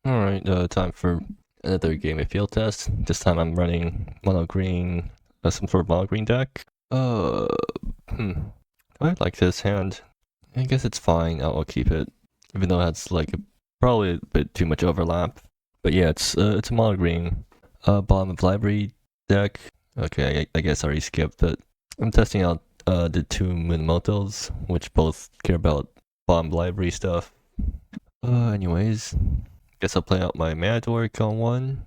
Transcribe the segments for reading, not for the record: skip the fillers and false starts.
Alright, time for another game of field test. This time I'm running mono green, some sort of mono green deck. Uh, hmm. I like this hand. I guess it's fine. I'll keep it, even though it has like probably a bit too much overlap. But yeah, it's a mono green, bottom of library deck. Okay, I guess I already skipped it. I'm testing out the two Minamotos, which both care about bottom library stuff. Anyways, guess I'll play out my Matador on one.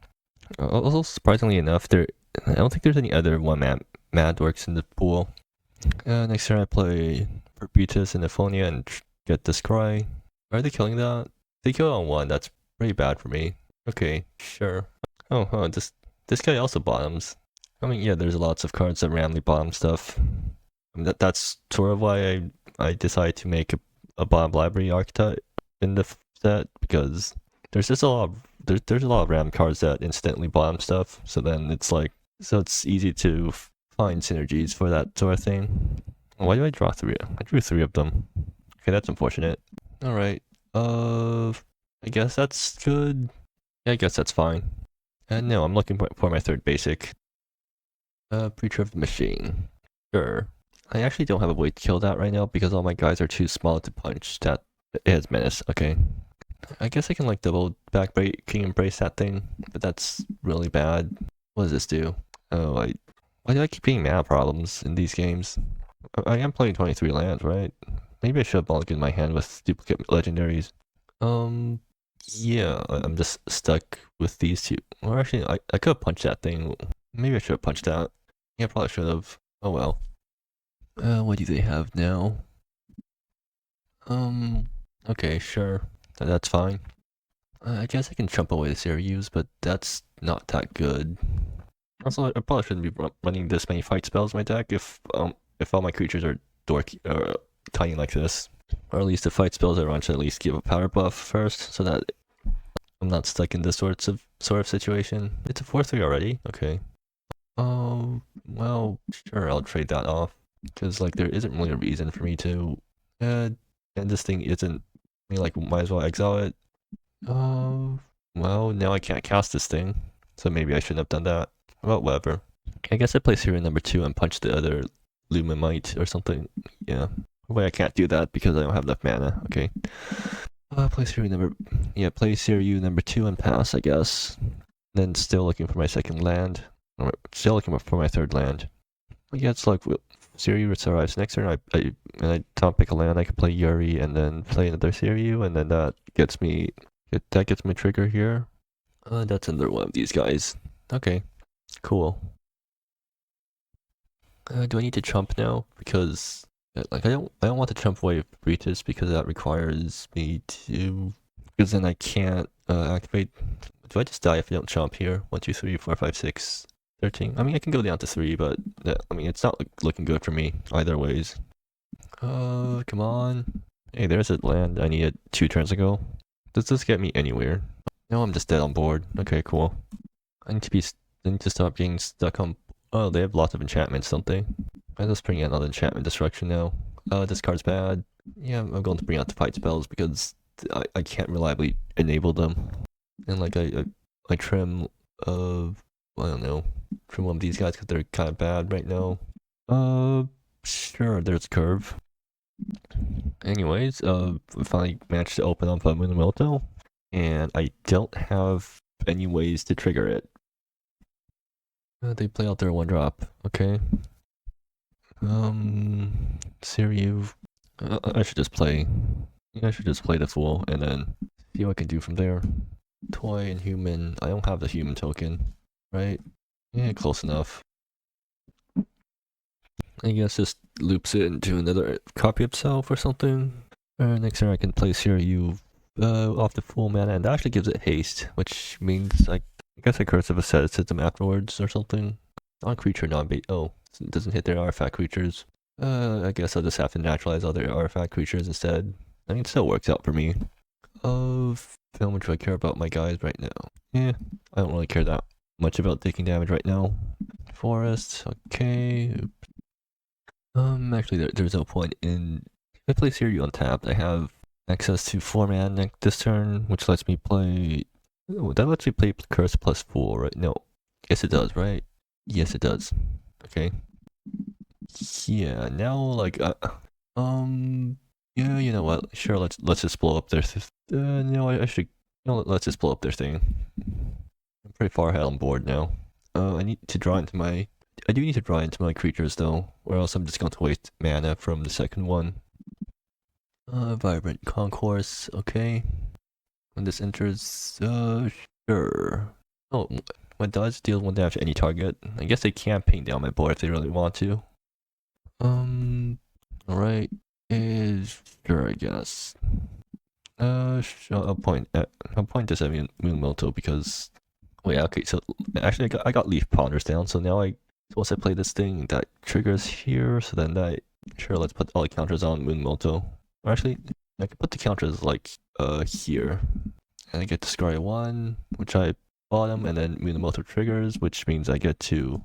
Also, surprisingly enough, I don't think there's any other Madworks in the pool. Next turn I play Perpetus and Ephonia and get this cry. Are they killing that? They kill on one. That's pretty bad for me. Okay, sure. Oh, this guy also bottoms. I mean, yeah, there's lots of cards that randomly bottom stuff. I mean, that's sort of why I decided to make a bottom library archetype in the set, because there's just a lot of there's a lot of random cards that instantly bottom stuff. So then it's easy to find synergies for that sort of thing. Why do I draw three? I drew three of them. Okay, that's unfortunate. All right. I guess that's good. Yeah, I guess that's fine. And no, I'm looking for my third basic. Preacher of the Machine. Sure. I actually don't have a way to kill that right now because all my guys are too small to punch. That it has menace. Okay. I guess I can like double backbreaking embrace that thing, but that's really bad. What does this do? Oh, why do I keep getting mana problems in these games? I am playing 23 lands, right? Maybe I should have mulliganed my hand with duplicate legendaries. Yeah, I'm just stuck with these two. Or actually, I could have punched that thing. Maybe I should have punched that. Yeah, probably should have. Oh well. What do they have now? Okay, sure. That's fine. I guess I can chump away the Sirius, but that's not that good. Also, I probably shouldn't be running this many fight spells in my deck if all my creatures are dorky or tiny like this. Or at least the fight spells I run should at least give a power buff first, so that I'm not stuck in this sort of situation. It's a 4/3 already. Okay. Well, sure, I'll trade that off because like there isn't really a reason for me to. And this thing isn't. I mean, like, might as well exile it. Well, now I can't cast this thing, so maybe I shouldn't have done that. Well, whatever. I guess I play hero number 2 and punch the other Lumamite or something. Yeah. Wait, I can't do that because I don't have enough mana. Okay. Play hero number... Yeah, play hero number 2 and pass, I guess. Then still looking for my second land. Or still looking for my third land. But yeah, it's like... Sirius arrives next turn. I top pick a land. I can play Yuri and then play another Sirius, and then that gets me trigger here. That's another one of these guys. Okay, cool. Do I need to chump now? Because like I don't want to chump away Breaches because that requires me to. Because then I can't activate. Do I just die if I don't chump here? 1, 2, 3, 4, 5, 6. 13. I mean, I can go down to 3, but I mean, it's not looking good for me either ways. Come on. Hey, there's a land I needed 2 turns ago. Does this get me anywhere? No, I'm just dead on board. Okay, cool. I need to stop being stuck on. Oh, they have lots of enchantments, don't they? I just bring out another enchantment destruction now. This card's bad. Yeah, I'm going to bring out the fight spells because I can't reliably enable them. And like I trim I don't know, from one of these guys because they're kind of bad right now. Sure, there's Curve. Anyways, we finally managed to open up a Minamoto, and I don't have any ways to trigger it. They play out their 1-drop, okay. Siriu. I should just play. I should just play the Fool and then see what I can do from there. Toy and human. I don't have the human token, right? Yeah, close enough. I guess just loops it into another copy of self or something. Next turn I can place here you off the full mana, and that actually gives it haste, which means I guess I cursive asceticism afterwards or something. Non-creature, non-bait. Oh, it doesn't hit their artifact creatures. I guess I'll just have to naturalize other artifact creatures instead. I mean, it still works out for me. How much do I care about my guys right now? Yeah, I don't really care that much about taking damage right now. Forest, okay. Actually, there's no point in. If I place here, you untapped. I have access to 4 mana this turn, which lets me play Oh, that lets me play curse +4, right? No. Yes, it does, right? Yes, it does. Okay. Yeah, now, like, yeah, you know what? Sure, let's just blow up their, no, I should, no, let's just blow up their thing. I'm pretty far ahead on board now. I need to draw into my, I do need to draw into my creatures though, or else I'm just going to waste mana from the second one. Vibrant Concourse, okay. When this enters, sure. Oh, when does deal 1 damage to any target. I guess they can ping down my board if they really want to. Alright. Sure, I guess. I'll point this at Moonmoto because. Wait, okay, so actually I got Leaf Ponders down, so now once I play this thing, that triggers here, so then sure, let's put all the counters on Moonmoto. Or actually, I can put the counters like, here. And I get to Scry 1, which I bottom, and then Moonmoto triggers, which means I get to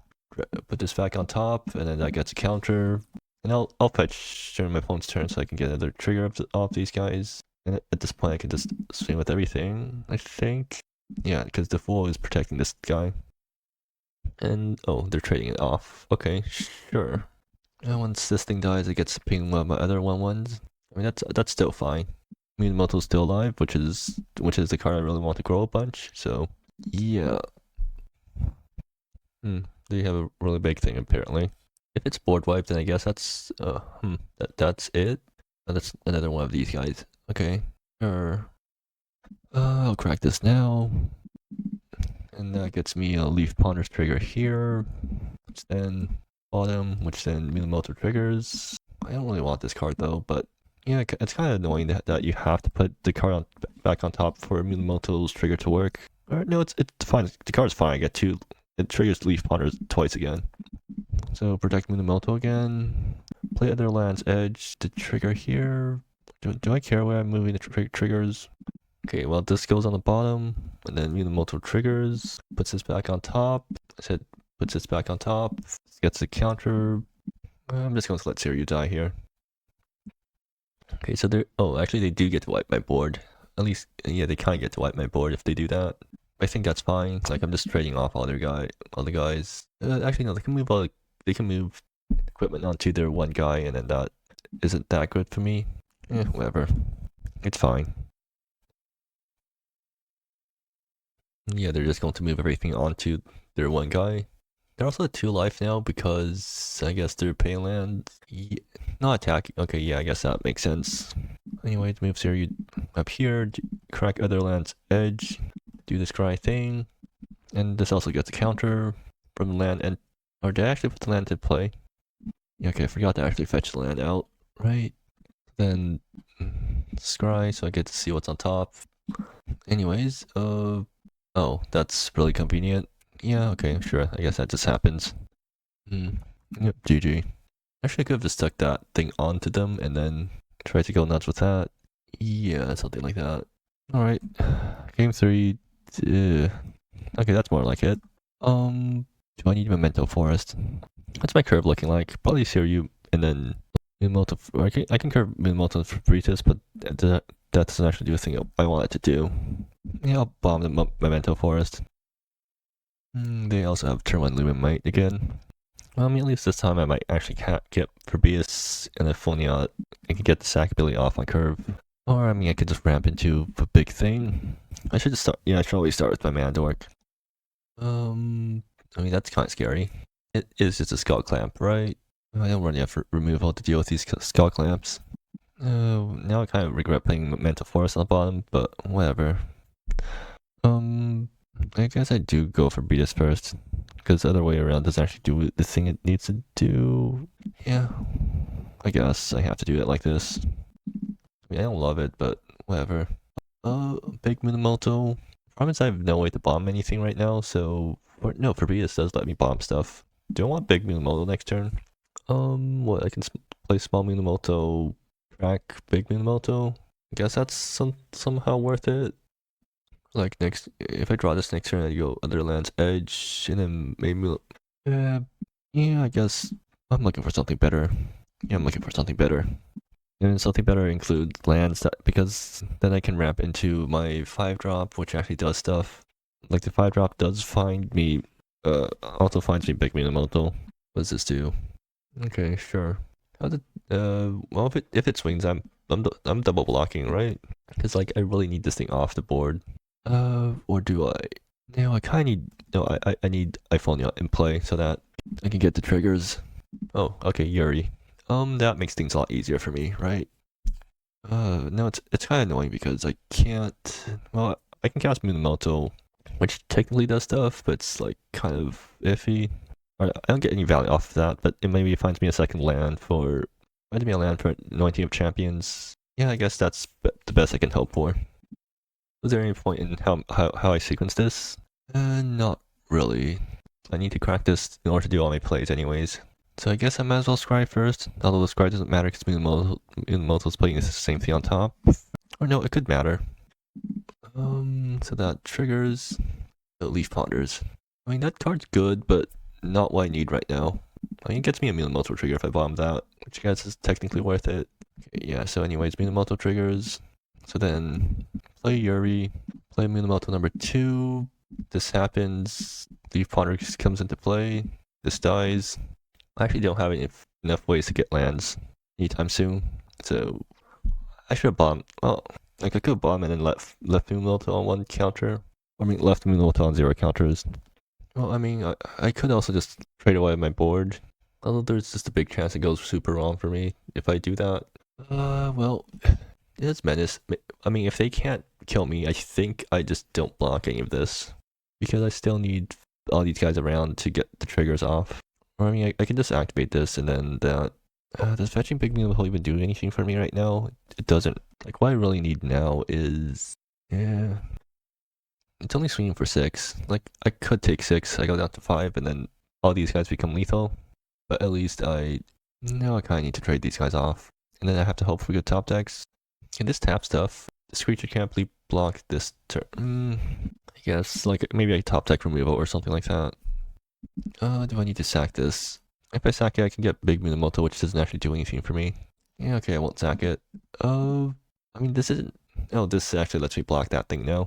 put this back on top, and then I get to counter. And I'll fetch during my opponent's turn so I can get another trigger off these guys. And at this point I can just swing with everything, I think. Yeah, because the Fool is protecting this guy. And, oh, they're trading it off. Okay, sure. And once this thing dies, it gets to ping one of my other 1/1s. I mean, that's still fine. Moto's still alive, which is the card I really want to grow a bunch, so, yeah. They have a really big thing, apparently. If it's board wiped, then I guess that's, that's it? That's another one of these guys. Okay, sure. I'll crack this now. And that gets me a Leaf Ponders trigger here. Which then bottom, which then Minamoto triggers. I don't really want this card though, but yeah, it's kind of annoying that you have to put the card back on top for Minamoto's trigger to work. Or, no, it's fine. The card's fine. I get two. It triggers Leaf Ponders twice again. So protect Minamoto again. Play other land's edge to trigger here. Do I care where I'm moving the triggers? Okay, well this goes on the bottom, and then Minamoto triggers, puts this back on top. I said puts this back on top, gets the counter. I'm just going to let Seiryu die here. Okay, so actually they do get to wipe my board. At least, yeah, they kind of get to wipe my board if they do that. I think that's fine. Like, I'm just trading off all the guys. Actually, no, they can move equipment onto their one guy, and then that isn't that good for me. Whatever. It's fine. Yeah, they're just going to move everything onto their one guy. They're also at 2 life now because I guess they're paying land. Yeah, not attacking. Okay, yeah, I guess that makes sense. Anyway, to move Seiryu up here, crack other land's edge, do this cry thing, and this also gets a counter from the land. And or did I actually put the land to play? Yeah, okay, I forgot to actually fetch the land out, right? Then scry, so I get to see what's on top. Anyways, oh, that's really convenient. Yeah, okay, sure. I guess that just happens. Yep, GG. Actually, I could have just stuck that thing onto them and then tried to go nuts with that. Yeah, something like that. Alright. Game 3. Okay, that's more like it. Do I need Memento Forest? What's my curve looking like? Probably Seiryu and then Minamoto. I can curve Minamoto for Britas, but that doesn't actually do a thing I want it to do. Yeah, I'll bomb the Memento Forest. They also have turn 1 Lumen Might again. Well, I mean, at least this time I might actually get Fabius, and if only I can get the sack ability off my curve. Or, I mean, I could just ramp into a big thing. I should just start, yeah, I should always start with my mana dork. I mean, that's kind of scary. It is just a Skull Clamp, right? I don't really have removal to deal with these Skull Clamps. Now I kind of regret playing Mental Force on the bottom, but whatever. I guess I do go for Beatus first, because the other way around doesn't actually do the thing it needs to do. Yeah, I guess I have to do it like this. I mean, I don't love it, but whatever. Big Minamoto. Problem is I have no way to bomb anything right now, so... no, Fabius does let me bomb stuff. Do I want Big Minamoto next turn? What, I can play Small Minamoto, crack Big Minamoto? I guess that's somehow worth it. Like, if I draw this next turn, I go Other Land's Edge, and then maybe... yeah, I guess I'm looking for something better. Yeah, I'm looking for something better. And something better includes lands that, because then I can ramp into my 5-drop, which actually does stuff. Like the 5-drop does find me, also finds me Big Minamoto. What does this do? Okay, sure. How did, well, if it swings, I'm double blocking, right? Because like I really need this thing off the board. Or do I? No, I kind of need. No, I need iPhone in play so that I can get the triggers. Oh, okay, Yuri. That makes things a lot easier for me, right? No, it's kind of annoying because I can't. Well, I can cast Minamoto, which technically does stuff, but it's like kind of iffy. I don't get any value off of that, but it maybe finds me a second land for. Finds me a land for Anointing of Champions. Yeah, I guess that's the best I can hope for. Was there any point in how I sequence this? Not really. I need to crack this in order to do all my plays anyways. So I guess I might as well scry first, although the scry doesn't matter because Minamoto's playing the same thing on top. Or no, it could matter. So that triggers Leaf Ponders. I mean, that card's good, but not what I need right now. I mean, it gets me a Minamoto trigger if I bomb that, which I guess is technically worth it. Okay, yeah, so anyways, Minamoto triggers. So then, play Yuri, play Minamoto number 2. This happens, Leaf Ponder comes into play, this dies. I actually don't have enough ways to get lands anytime soon, so I should have bombed. Well, like I could bomb and then left Minamoto on 1 counter. I mean, left Minamoto on 0 counters. Well, I mean, I could also just trade away my board. Although there's just a big chance it goes super wrong for me if I do that. Well, it's menace. I mean, if they can't kill me, I think I just don't block any of this. Because I still need all these guys around to get the triggers off. Or I mean, I can just activate this and then that. Does fetching Big Minamoto even do anything for me right now? It doesn't. Like, what I really need now is... Yeah... It's only swinging for 6. Like, I could take 6, I go down to 5, and then all these guys become lethal. But at least now I kind of need to trade these guys off. And then I have to hope for good top decks. Can this tap stuff? This creature can't block this turn. I guess, like, maybe I top deck removal or something like that. Do I need to sack this? If I sack it, I can get Big Minamoto, which doesn't actually do anything for me. Yeah, okay, I won't sack it. I mean, this isn't... Oh, this actually lets me block that thing now.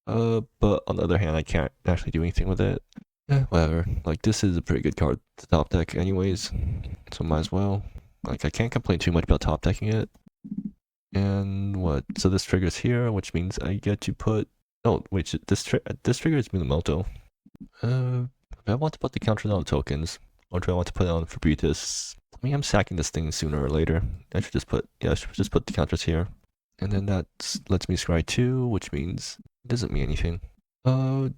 But on the other hand, I can't actually do anything with it. Whatever. Like, this is a pretty good card to top deck anyways. So might as well. Like, I can't complain too much about top decking it. And what? So this triggers here, which means I get to put... Oh, wait, this triggers Minamoto. Do I want to put the counters on the tokens? Or do I want to put it on Fabritas? I mean, I'm sacking this thing sooner or later. I should just put the counters here. And then that lets me scry 2, which means... It doesn't mean anything. Well,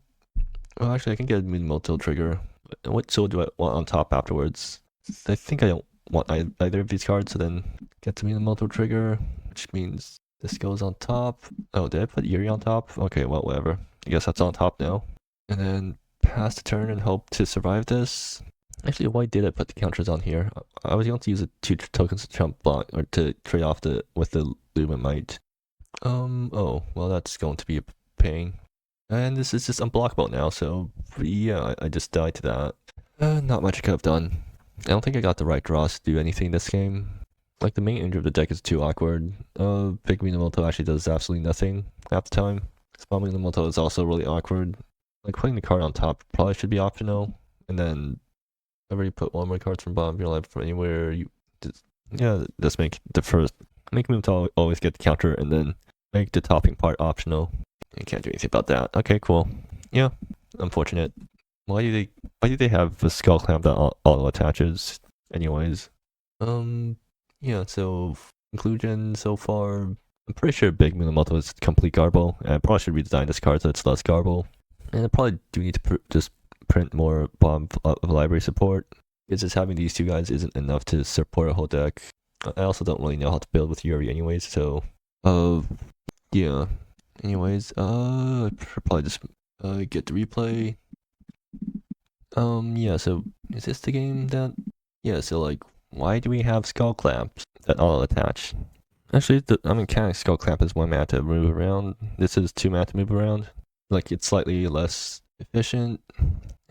actually, I can get a Minamoto trigger. What so do I want on top afterwards? I think I don't want either of these cards, so then get the Minamoto trigger, which means this goes on top. Oh, did I put Yuri on top? Okay, well, whatever. I guess that's on top now. And then pass the turn and hope to survive this. Actually, why did I put the counters on here? I was going to use the 2 tokens to trump block, or to trade off with the Luminite. Oh, well, that's going to be a pain. And this is just unblockable now, so yeah, I just died to that. Not much I could have done. I don't think I got the right draws to do anything this game. Like, the main injury of the deck is too awkward. Big Minamoto actually does absolutely nothing half the time. Small Minamoto is also really awkward. Like, putting the card on top probably should be optional. And then, I already put 1 more cards from bottom of your life from anywhere. Just make Minamoto always get the counter, and then make the topping part optional. You can't do anything about that. Okay, cool. Yeah, unfortunate. Why do they have a skull clamp that auto attaches? Anyways, yeah. So conclusion so far, I'm pretty sure Big Minamoto is complete garble, and I probably should redesign this card so it's less garble. And I probably do need to just print more bomb of library support, because just having these 2 guys isn't enough to support a whole deck. I also don't really know how to build with Yuri anyways, so yeah. Anyways, I should probably just get the replay. Yeah, so is this the game that... Yeah, so like, why do we have skull clamps that auto attach? Actually, counting skull clamp as 1 mana to move around. This is 2 mana to move around. Like, it's slightly less efficient.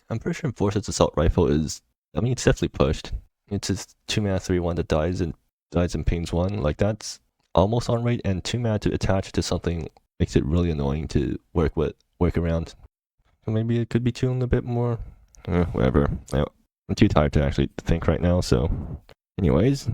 I'm pretty sure Enforcer's Assault Rifle is... I mean, it's definitely pushed. It's just 2 mana 3/1 that dies in dies and pings 1. Like, that's almost on rate, and 2 mana to attach to something makes it really annoying to work around. So maybe it could be tuned a bit more. Whatever. I'm too tired to actually think right now, so anyways,